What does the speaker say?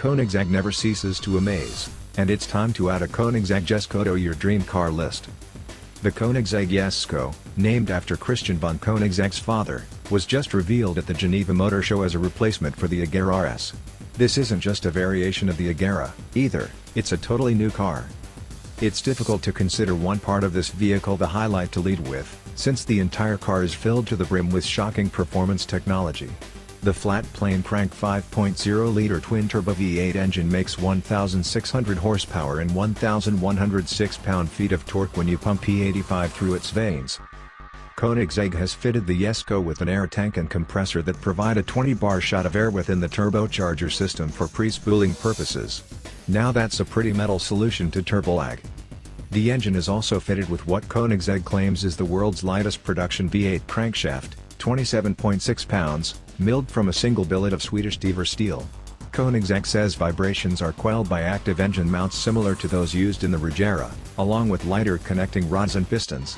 Koenigsegg never ceases to amaze, and it's time to add a Koenigsegg Jeskoto your dream car list. The Koenigsegg Jesko, named after Christian von Koenigsegg's father, was just revealed at the Geneva Motor Show as a replacement for the Agera RS. This isn't just a variation of the Agera, either, it's a totally new car. It's difficult to consider one part of this vehicle the highlight to lead with, since the entire car is filled to the brim with shocking performance technology. The flat plane crank 5.0-liter twin-turbo V8 engine makes 1,600 horsepower and 1,106 pound-feet of torque when you pump P85 through its veins. Koenigsegg has fitted the Jesko with an air tank and compressor that provide a 20-bar shot of air within the turbocharger system for pre-spooling purposes. Now that's a pretty metal solution to turbo lag. The engine is also fitted with what Koenigsegg claims is the world's lightest production V8 crankshaft, 27.6 pounds, milled from a single billet of Swedish Dever steel. Koenigsegg says vibrations are quelled by active engine mounts similar to those used in the Agera, along with lighter connecting rods and pistons.